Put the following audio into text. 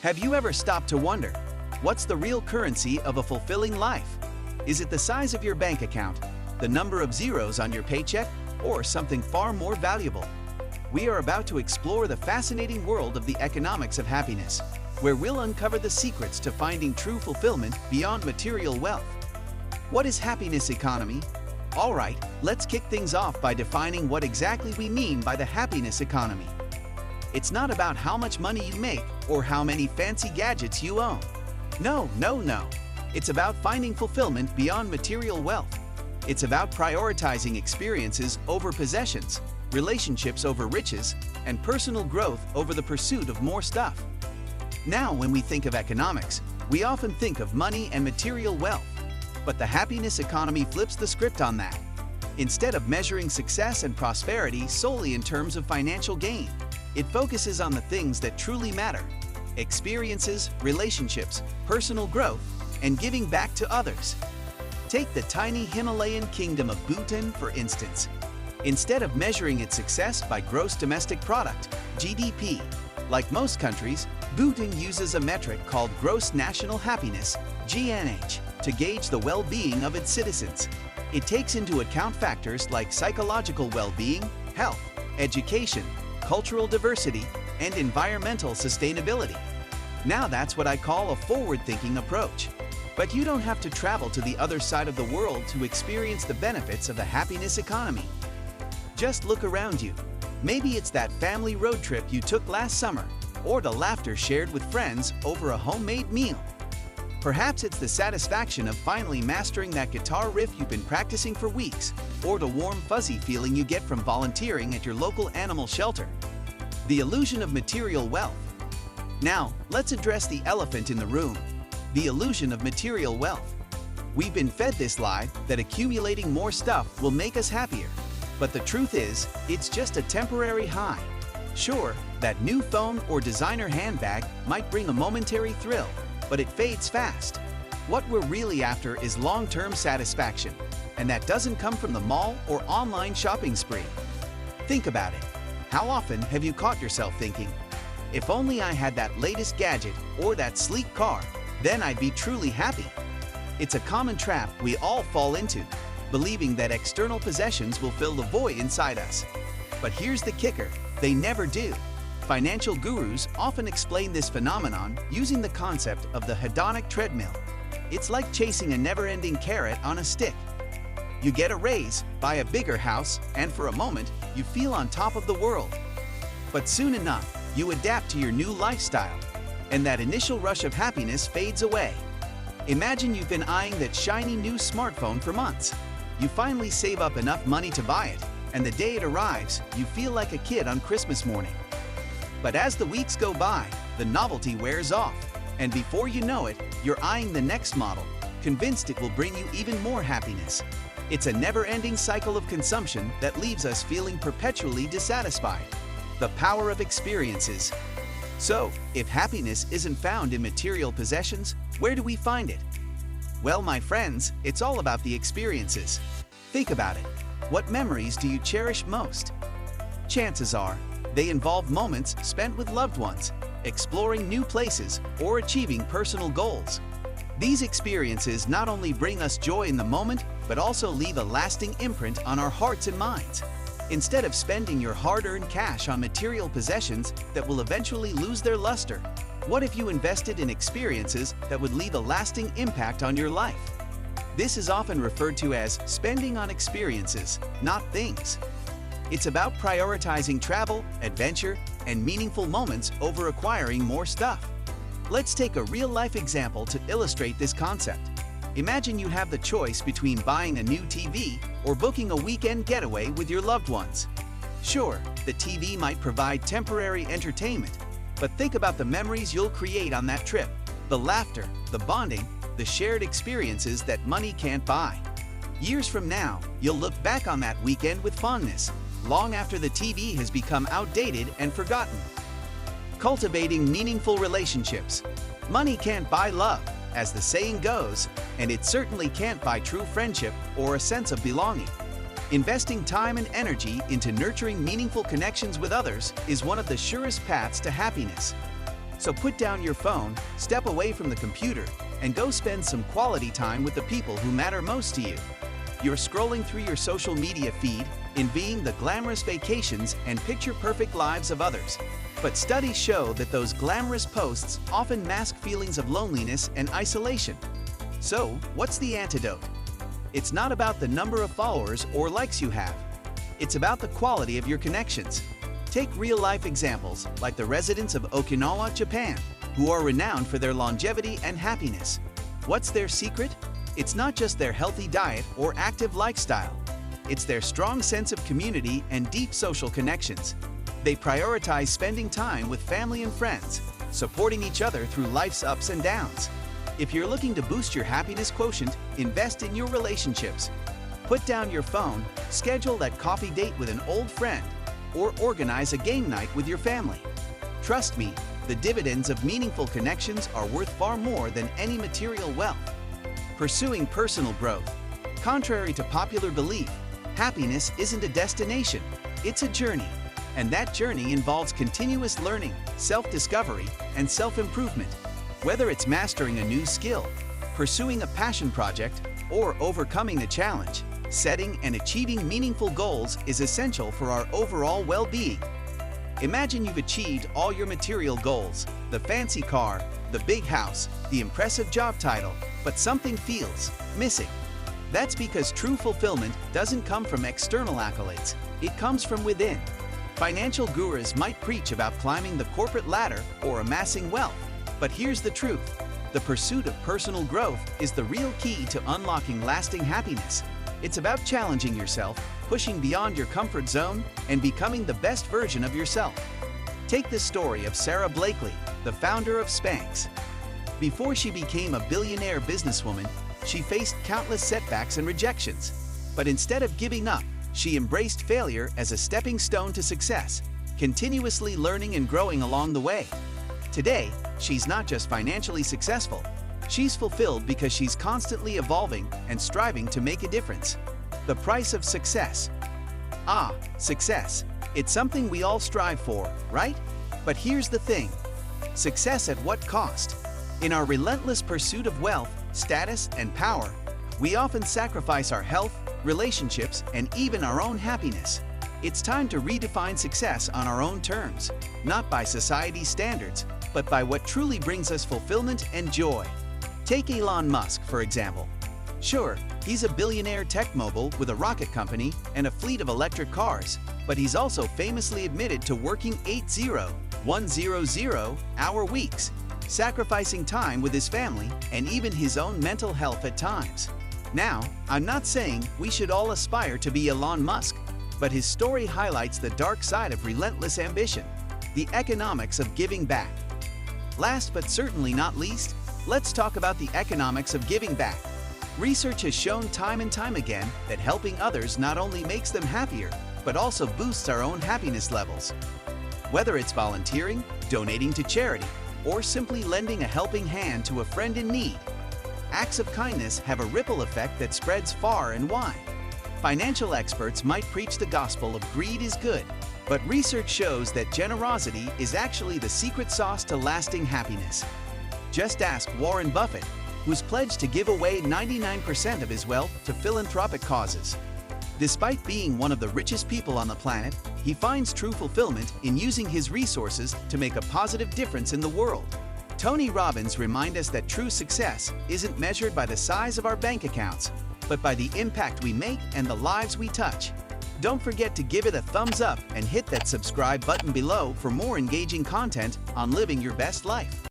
Have you ever stopped to wonder, what's the real currency of a fulfilling life? Is it the size of your bank account, the number of zeros on your paycheck, or something far more valuable? We are about to explore the fascinating world of the economics of happiness, where we'll uncover the secrets to finding true fulfillment beyond material wealth. What is happiness economy? All right, let's kick things off by defining what exactly we mean by the happiness economy. It's not about how much money you make or how many fancy gadgets you own. No. It's about finding fulfillment beyond material wealth. It's about prioritizing experiences over possessions, relationships over riches, and personal growth over the pursuit of more stuff. Now, when we think of economics, we often think of money and material wealth. But the happiness economy flips the script on that. Instead of measuring success and prosperity solely in terms of financial gain, it focuses on the things that truly matter: experiences, relationships, personal growth, and giving back to others. Take the tiny Himalayan kingdom of Bhutan, for instance. Instead of measuring its success by gross domestic product, GDP, like most countries, Bhutan uses a metric called gross national happiness, GNH, to gauge the well-being of its citizens. It takes into account factors like psychological well-being, health, education, cultural diversity, and environmental sustainability. Now that's what I call a forward-thinking approach. But you don't have to travel to the other side of the world to experience the benefits of the happiness economy. Just look around you. Maybe it's that family road trip you took last summer, or the laughter shared with friends over a homemade meal. Perhaps it's the satisfaction of finally mastering that guitar riff you've been practicing for weeks, or the warm, fuzzy feeling you get from volunteering at your local animal shelter. The illusion of material wealth. Now, let's address the elephant in the room: the illusion of material wealth. We've been fed this lie that accumulating more stuff will make us happier. But the truth is, it's just a temporary high. Sure, that new phone or designer handbag might bring a momentary thrill, but it fades fast. What we're really after is long-term satisfaction, and that doesn't come from the mall or online shopping spree. Think about it. How often have you caught yourself thinking, if only I had that latest gadget or that sleek car, then I'd be truly happy? It's a common trap we all fall into, believing that external possessions will fill the void inside us. But here's the kicker: they never do. Financial gurus often explain this phenomenon using the concept of the hedonic treadmill. It's like chasing a never-ending carrot on a stick. You get a raise, buy a bigger house, and for a moment, you feel on top of the world. But soon enough, you adapt to your new lifestyle, and that initial rush of happiness fades away. Imagine you've been eyeing that shiny new smartphone for months. You finally save up enough money to buy it, and the day it arrives, you feel like a kid on Christmas morning. But as the weeks go by, the novelty wears off, and before you know it, you're eyeing the next model, convinced it will bring you even more happiness. It's a never-ending cycle of consumption that leaves us feeling perpetually dissatisfied. The power of experiences. So, if happiness isn't found in material possessions, where do we find it? Well, my friends, it's all about the experiences. Think about it. What memories do you cherish most? Chances are, they involve moments spent with loved ones, exploring new places, or achieving personal goals. These experiences not only bring us joy in the moment, but also leave a lasting imprint on our hearts and minds. Instead of spending your hard-earned cash on material possessions that will eventually lose their luster, what if you invested in experiences that would leave a lasting impact on your life? This is often referred to as spending on experiences, not things. It's about prioritizing travel, adventure, and meaningful moments over acquiring more stuff. Let's take a real-life example to illustrate this concept. Imagine you have the choice between buying a new TV or booking a weekend getaway with your loved ones. Sure, the TV might provide temporary entertainment, but think about the memories you'll create on that trip, the laughter, the bonding, the shared experiences that money can't buy. Years from now, you'll look back on that weekend with fondness, long after the TV has become outdated and forgotten. Cultivating meaningful relationships. Money can't buy love, as the saying goes, and it certainly can't buy true friendship or a sense of belonging. Investing time and energy into nurturing meaningful connections with others is one of the surest paths to happiness. So put down your phone, step away from the computer, and go spend some quality time with the people who matter most to you. You're scrolling through your social media feed, envying the glamorous vacations and picture-perfect lives of others. But studies show that those glamorous posts often mask feelings of loneliness and isolation. So, what's the antidote? It's not about the number of followers or likes you have. It's about the quality of your connections. Take real-life examples like the residents of Okinawa, Japan, who are renowned for their longevity and happiness. What's their secret? It's not just their healthy diet or active lifestyle. It's their strong sense of community and deep social connections. They prioritize spending time with family and friends, supporting each other through life's ups and downs. If you're looking to boost your happiness quotient, invest in your relationships. Put down your phone, schedule that coffee date with an old friend, or organize a game night with your family. Trust me, the dividends of meaningful connections are worth far more than any material wealth. Pursuing personal growth. Contrary to popular belief, happiness isn't a destination, it's a journey. And that journey involves continuous learning, self-discovery, and self-improvement. Whether it's mastering a new skill, pursuing a passion project, or overcoming a challenge, setting and achieving meaningful goals is essential for our overall well-being. Imagine you've achieved all your material goals, the fancy car, the big house, the impressive job title, but something feels missing. That's because true fulfillment doesn't come from external accolades, it comes from within. Financial gurus might preach about climbing the corporate ladder or amassing wealth, but here's the truth. The pursuit of personal growth is the real key to unlocking lasting happiness. It's about challenging yourself, pushing beyond your comfort zone, and becoming the best version of yourself. Take the story of Sarah Blakely, the founder of Spanx. Before she became a billionaire businesswoman, she faced countless setbacks and rejections. But instead of giving up, she embraced failure as a stepping stone to success, continuously learning and growing along the way. Today, she's not just financially successful, she's fulfilled because she's constantly evolving and striving to make a difference. The price of success. Success. It's something we all strive for, right? But here's the thing. Success at what cost? In our relentless pursuit of wealth, status, and power, we often sacrifice our health, relationships, and even our own happiness. It's time to redefine success on our own terms, not by society's standards, but by what truly brings us fulfillment and joy. Take Elon Musk, for example. Sure, he's a billionaire tech mogul with a rocket company and a fleet of electric cars, but he's also famously admitted to working 100-hour weeks, sacrificing time with his family and even his own mental health at times. Now, I'm not saying we should all aspire to be Elon Musk, but his story highlights the dark side of relentless ambition, the economics of giving back. Last but certainly not least, let's talk about the economics of giving back. Research has shown time and time again that helping others not only makes them happier, but also boosts our own happiness levels. Whether it's volunteering, donating to charity, or simply lending a helping hand to a friend in need, acts of kindness have a ripple effect that spreads far and wide. Financial experts might preach the gospel of greed is good, but research shows that generosity is actually the secret sauce to lasting happiness. Just ask Warren Buffett, who's pledged to give away 99% of his wealth to philanthropic causes. Despite being one of the richest people on the planet, he finds true fulfillment in using his resources to make a positive difference in the world. Tony Robbins reminds us that true success isn't measured by the size of our bank accounts, but by the impact we make and the lives we touch. Don't forget to give it a thumbs up and hit that subscribe button below for more engaging content on living your best life.